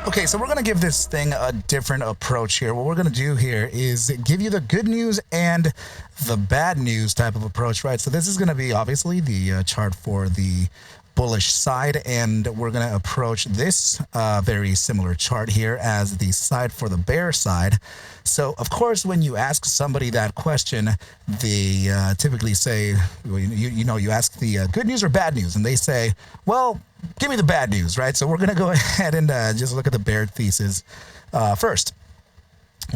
Okay, so we're going to give this thing a different approach here. What we're going to do here is give you the good news and the bad news type of approach, right? So this is going to be obviously the chart for the bullish side, and we're going to approach this very similar chart here as the side for the bear side. So, of course, when you ask somebody that question, they typically say, you ask the good news or bad news, and they say, well, give me the bad news, right? So we're going to go ahead and just look at the bear thesis first.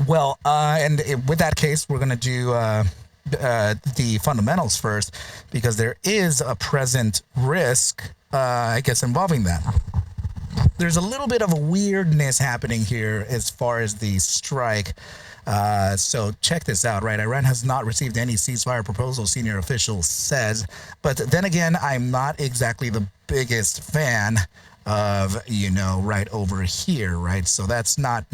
Well, with that case, we're going to do the fundamentals first, because there is a present risk, I guess, involving that. There's a little bit of weirdness happening here as far as the strike. So check this out, right? Iran has not received any ceasefire proposal, senior official says. But then again, I'm not exactly the biggest fan of, right over here, right? So that's not,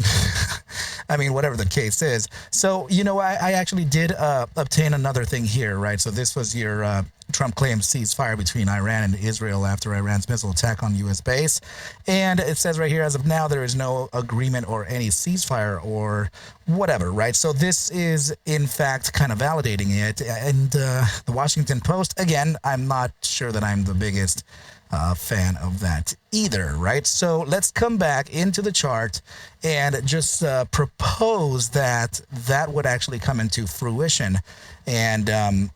I mean, whatever the case is. So, I actually did obtain another thing here, right? So this was your Trump claimed ceasefire between Iran and Israel after Iran's missile attack on U.S. base. And it says right here, as of now, there is no agreement or any ceasefire or whatever, right? So this is, in fact, kind of validating it. And the Washington Post, again, I'm not sure that I'm the biggest fan of that either, right? So let's come back into the chart and just propose that would actually come into fruition. And no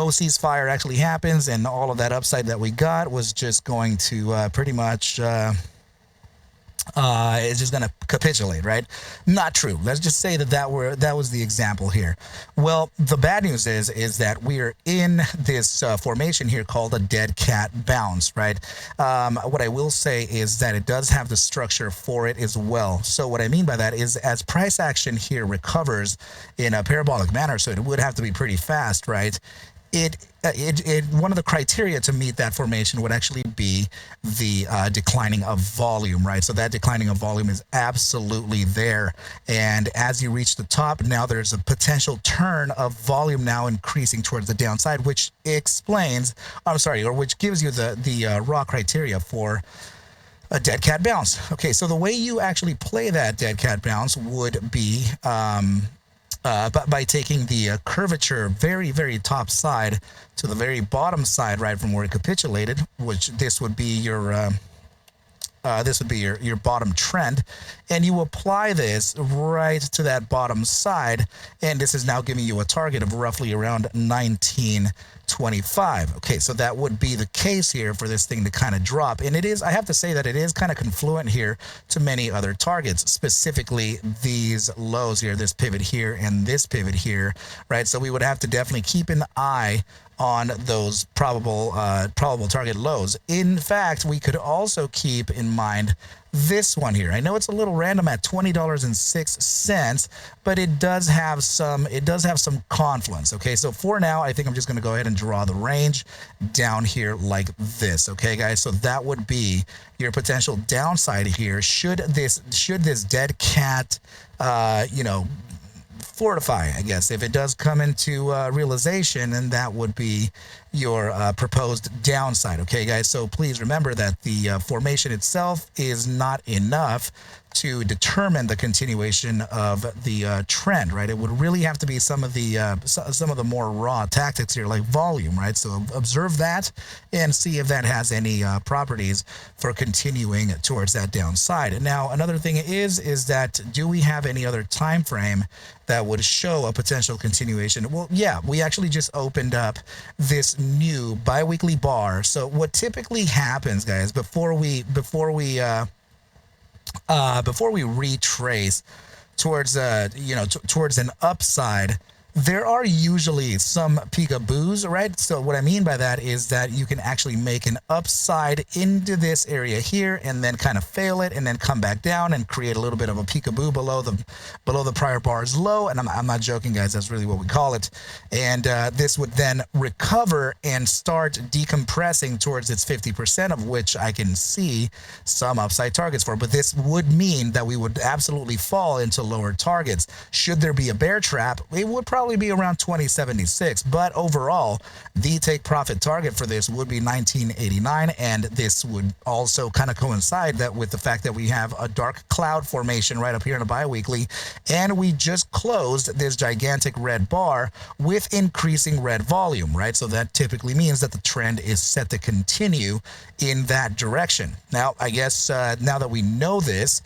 ceasefire actually happens, and all of that upside that we got was just going to pretty much it's just going to capitulate, right? Not true. Let's just say that was the example here. Well, the bad news is that we're in this formation here called a dead cat bounce, right? What I will say is that it does have the structure for it as well. So what I mean by that is, as price action here recovers in a parabolic manner, so it would have to be pretty fast, right? One of the criteria to meet that formation would actually be the declining of volume, right? So that declining of volume is absolutely there. And as you reach the top, now there's a potential turn of volume now increasing towards the downside, which which gives you the raw criteria for a dead cat bounce. Okay, so the way you actually play that dead cat bounce would be by taking the curvature very, very top side to the very bottom side, right from where it capitulated, which this would be your bottom trend, and you apply this right to that bottom side, and this is now giving you a target of roughly around 1925. Okay, so that would be the case here for this thing to kind of drop, and I have to say that it is kind of confluent here to many other targets, specifically these lows here, this pivot here and this pivot here, right? So we would have to definitely keep an eye on those probable target lows. In fact, we could also keep in mind this one here. I know it's a little random at $20.06, but it does have some confluence. Okay, so for now, I think I'm just going to go ahead and draw the range down here like this. Okay, guys, so that would be your potential downside here. Should this dead cat, fortify, I guess, if it does come into realization, and that would be your proposed downside. Okay, guys, so please remember that the formation itself is not enough to determine the continuation of the trend, right? It would really have to be some of the more raw tactics here, like volume, right? So observe that and see if that has any properties for continuing towards that downside. And now another thing is that, do we have any other time frame that would show a potential continuation? Well, yeah, we actually just opened up this new biweekly bar. So what typically happens, guys, before we retrace towards towards an upside, there are usually some peekaboos, right? So what I mean by that is that you can actually make an upside into this area here and then kind of fail it and then come back down and create a little bit of a peekaboo below the prior bar's low. And I'm not joking, guys, that's really what we call it. And this would then recover and start decompressing towards its 50%, of which I can see some upside targets for. But this would mean that we would absolutely fall into lower targets. Should there be a bear trap, it would probably probably be around 2076. But overall, the take profit target for this would be 1989, and this would also kind of coincide that with the fact that we have a dark cloud formation right up here in a biweekly, and we just closed this gigantic red bar with increasing red volume, right? So that typically means that the trend is set to continue in that direction. Now, I guess now that we know this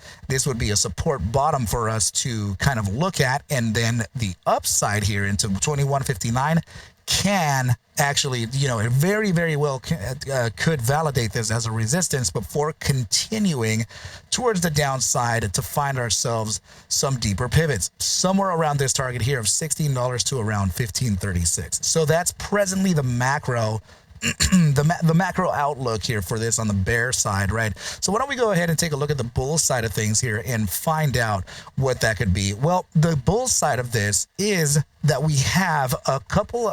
would be a support bottom for us to kind of look at, and then the upside here into 2159 can actually, it very, very well could validate this as a resistance before continuing towards the downside to find ourselves some deeper pivots somewhere around this target here of $16 to around 1536. So that's presently the macro the macro outlook here for this on the bear side, right? So why don't we go ahead and take a look at the bull side of things here and find out what that could be. Well, the bull side of this is that we have a couple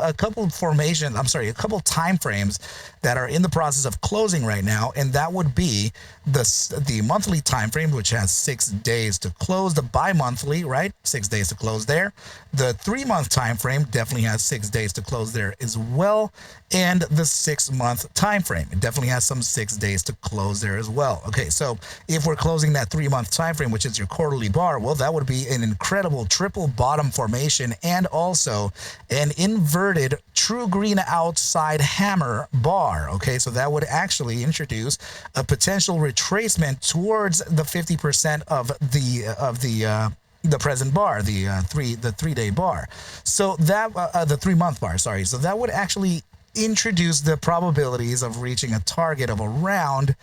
formations, a couple time frames that are in the process of closing right now, and that would be the monthly time frame, which has 6 days to close, the bi-monthly, right? 6 days to close there. The 3-month time frame definitely has 6 days to close there as well, and the 6-month time frame, it definitely has some 6 days to close there as well. Okay, so if we're closing that 3-month time frame, which is your quarterly bar, well, that would be an incredible triple bottom formation and also an inverted true green outside hammer bar. Okay, so that would actually introduce a potential retracement towards the 50% of the present bar, the 3-day bar. So that the 3-month bar, sorry. So that would actually introduce the probabilities of reaching a target of around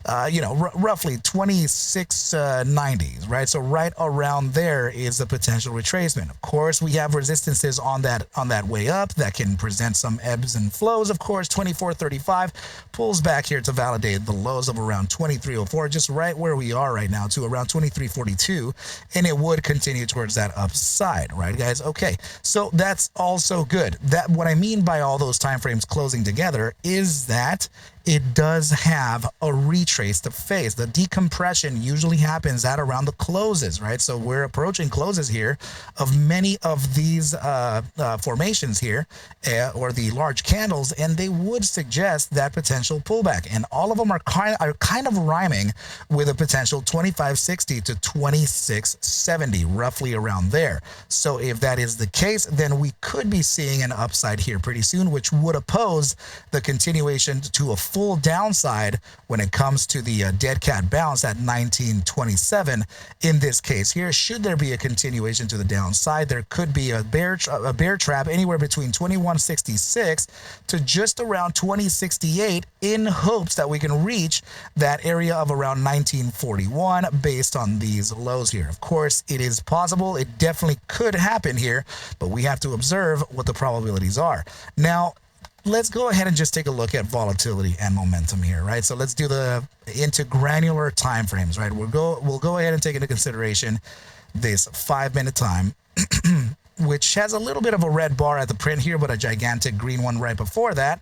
roughly 2690s, right? So right around there is the potential retracement. Of course, we have resistances on that way up that can present some ebbs and flows. Of course, 2435 pulls back here to validate the lows of around 2304, just right where we are right now, to around 2342, and it would continue towards that upside, right, guys? Okay, so that's also good. That what I mean by all those time frames closing together is that it does have a retrace to face. The decompression usually happens at around the closes, right? So we're approaching closes here of many of these formations here, or the large candles, and they would suggest that potential pullback. And all of them are kind of rhyming with a potential 2560 to 2670, roughly around there. So if that is the case, then we could be seeing an upside here pretty soon, which would oppose the continuation to a full downside when it comes to the dead cat bounce at 1927. In this case here, should there be a continuation to the downside, there could be a bear trap anywhere between 2166 to just around 2068 in hopes that we can reach that area of around 1941 based on these lows here. Of course, it is possible. It definitely could happen here, but we have to observe what the probabilities are. Now, let's go ahead and just take a look at volatility and momentum here, right? So let's do into granular time frames, right? We'll go ahead and take into consideration this 5-minute time, which has a little bit of a red bar at the print here, but a gigantic green one right before that.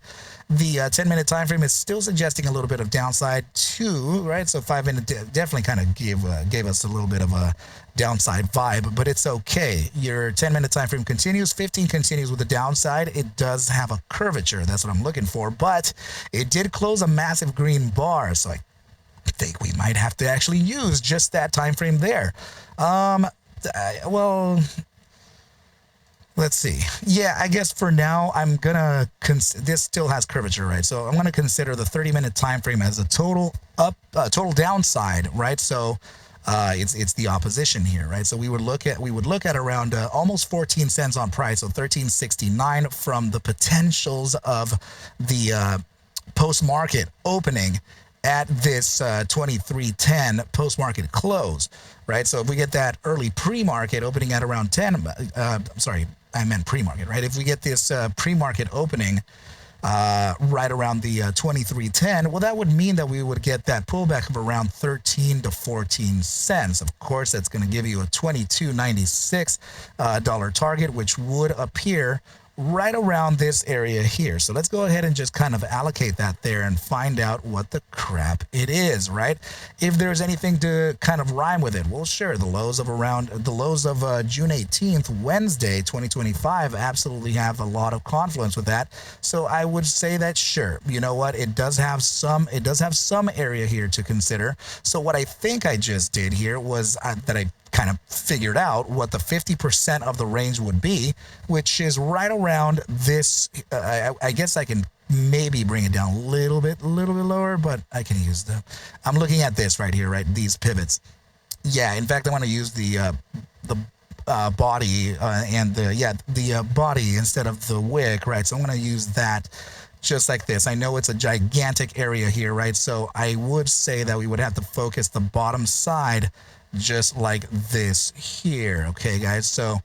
The 10-minute time frame is still suggesting a little bit of downside too, right? So 5-minute definitely kind of gave us a little bit of a downside vibe, but it's okay. Your 10-minute time frame continues, 15 continues with the downside. It does have a curvature, that's what I'm looking for, but it did close a massive green bar, so I think we might have to actually use just that time frame there. Well, let's see. Yeah, I guess for now I'm gonna this still has curvature, right? So I'm gonna consider the 30-minute time frame as a total downside, right? So it's the opposition here, right? So we would look at around almost 14 cents on price, so 1369 from the potentials of the post-market opening at this 2310 post-market close, right? So if we get that early pre-market opening at around 10, sorry, I meant pre-market, right? If we get this pre-market opening right around the 2310, well, that would mean that we would get that pullback of around 13 to 14 cents. Of course, that's going to give you a $22.96 target, which would appear right around this area here. So let's go ahead and just kind of allocate that there and find out what the crap it is, right? If there's anything to kind of rhyme with it, well, sure. The lows of June 18th, Wednesday, 2025, absolutely have a lot of confluence with that. So I would say that sure, you know what? It does have some area here to consider. So what I think I just did here was that I kind of figured out what the 50% of the range would be, which is right around this. I guess I can maybe bring it down a little bit lower, but I can use I'm looking at this right here, right? These pivots. Yeah, in fact, I want to use the body and the body instead of the wick, right? So I'm going to use that just like this. I know it's a gigantic area here, right? So I would say that we would have to focus the bottom side just like this here. Okay, guys. So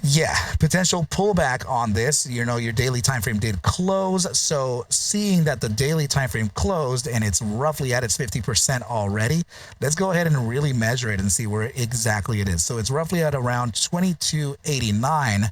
yeah, potential pullback on this. You know, your daily time frame did close. So seeing that the daily time frame closed and it's roughly at its 50% already, let's go ahead and really measure it and see where exactly it is. So it's roughly at around 2289.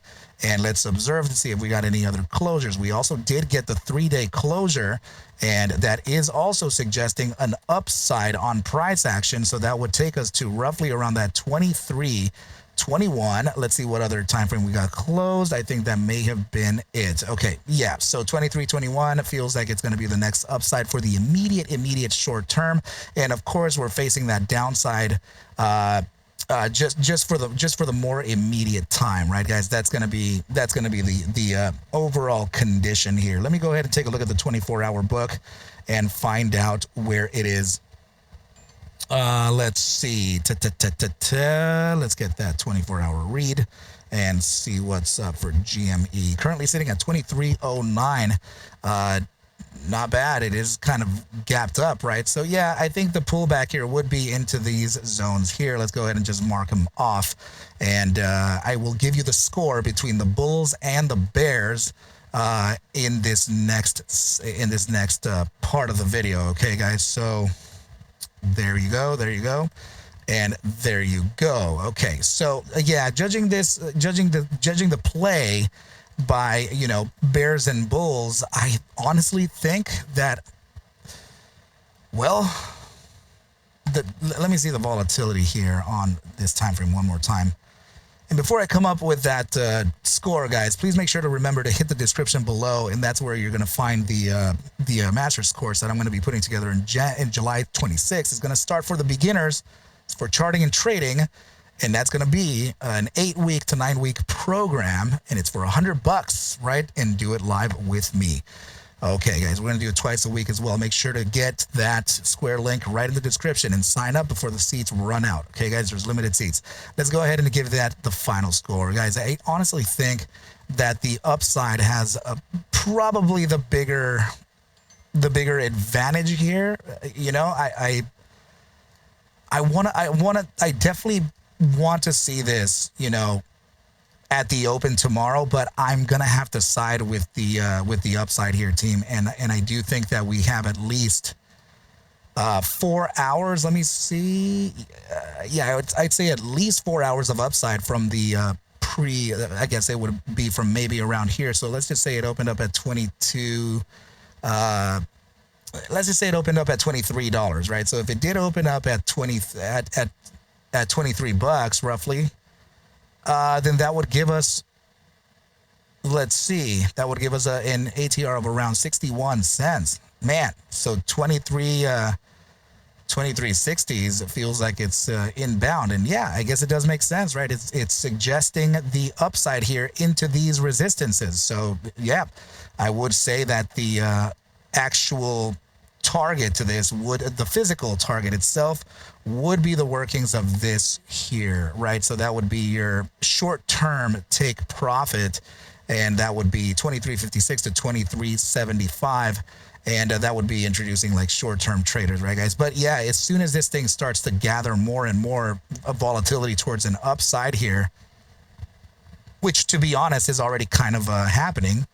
And let's observe to see if we got any other closures. We also did get the 3-day closure, and that is also suggesting an upside on price action. So that would take us to roughly around that 23.21. Let's see what other time frame we got closed. I think that may have been it. Okay, yeah, so 23.21 feels like it's going to be the next upside for the immediate short term. And of course, we're facing that downside just for the more immediate time, right, guys? That's gonna be the overall condition here. Let me go ahead and take a look at the 24-hour book and find out where it is. Let's see. Let's get that 24-hour read and see what's up for GME. Currently sitting at 2309. Not bad. It is kind of gapped up, right? So yeah, I think the pullback here would be into these zones here. Let's go ahead and just mark them off, and I will give you the score between the bulls and the bears in this next part of the video. Okay, guys. So there you go, and there you go. Okay, so yeah, judging the play by, you know, bears and bulls, I honestly think that, well, let me see the volatility here on this time frame one more time. And before I come up with that score, guys, please make sure to remember to hit the description below, and that's where you're going to find the master's course that I'm going to be putting together in July 26th. It's going to start for the beginners. It's for charting and trading. And that's going to be an 8-week to 9-week program, and it's for $100, right? And do it live with me. Okay, guys, we're going to do it twice a week as well. Make sure to get that square link right in the description and sign up before the seats run out. Okay, guys, there's limited seats. Let's go ahead and give that the final score. Guys, I honestly think that the upside has probably the bigger advantage here. You know, I definitely want to see this, you know, at the open tomorrow, but I'm gonna have to side with the upside here, team, and I do think that we have at least 4 hours. Let me see. Yeah, I'd say at least 4 hours of upside from the I guess it would be from maybe around here. So let's just say it opened up at 22. Let's just say it opened up at $23, right? So if it did open up at at $23 roughly, then that would give us, let's see, that would give us an ATR of around 61 cents. Man, so 2360s feels like it's inbound, and yeah, I guess it does make sense, right? It's suggesting the upside here into these resistances. So yeah, I would say that the actual target to this the physical target itself would be the workings of this here, right? So that would be your short-term take profit, and that would be 2356 to 2375, and that would be introducing like short-term traders, right, guys? But yeah, as soon as this thing starts to gather more and more volatility towards an upside here, which to be honest is already kind of happening,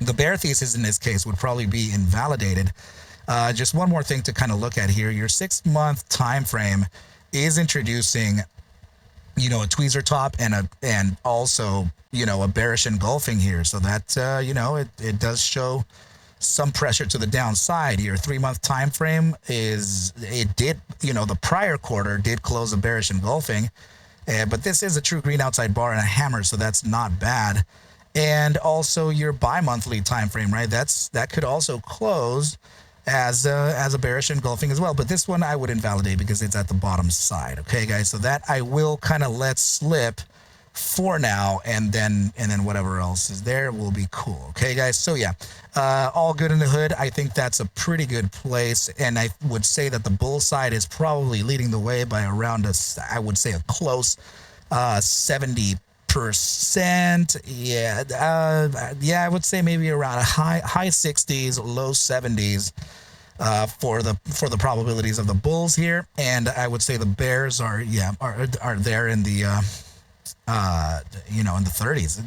the bear thesis in this case would probably be invalidated. Just one more thing to kind of look at here. Your 6-month time frame is introducing a tweezer top and also, a bearish engulfing here. So that, it does show some pressure to the downside here. 3-month time frame the prior quarter did close a bearish engulfing, but this is a true green outside bar and a hammer, so that's not bad. And also your bi-monthly time frame, right? That could also close as a bearish engulfing as well. But this one I would invalidate because it's at the bottom side. Okay, guys. So that I will kind of let slip for now, and then whatever else is there will be cool. Okay, guys. So yeah, all good in the hood. I think that's a pretty good place, and I would say that the bull side is probably leading the way by around I would say a close 70%. Yeah, I would say maybe around a high 60s, low 70s for the probabilities of the bulls here, and I would say the bears are there in the in the 30s.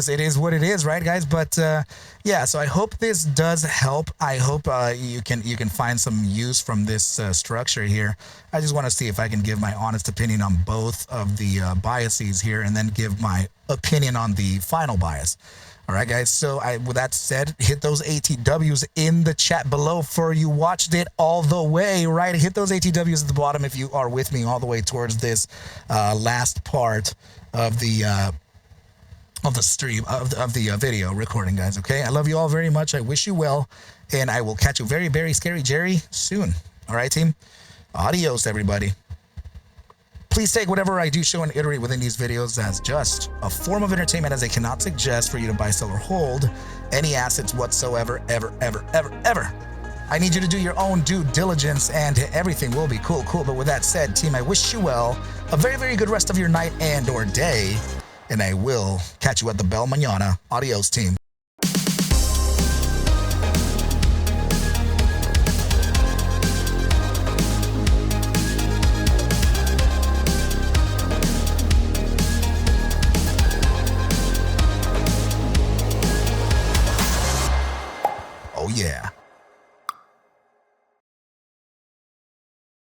It is what it is, right, guys? But so I hope this does help. I hope you can find some use from this structure here. I just want to see if I can give my honest opinion on both of the biases here, and then give my opinion on the final bias. All right, guys. So with that said, hit those ATWs in the chat below for you watched it all the way, right? Hit those ATWs at the bottom if you are with me all the way towards this last part of the stream of the video recording, guys. Okay, I love you all very much. I wish you well, and I will catch you very, very scary Jerry soon. All right, team. Adios, everybody. Please take whatever I do show and iterate within these videos as just a form of entertainment, as I cannot suggest for you to buy, sell, or hold any assets whatsoever, ever. I need you to do your own due diligence, and everything will be cool. But with that said, team, I wish you well, a very, very good rest of your night and or day, and I will catch you at the bell mañana. Adios, team. Oh yeah.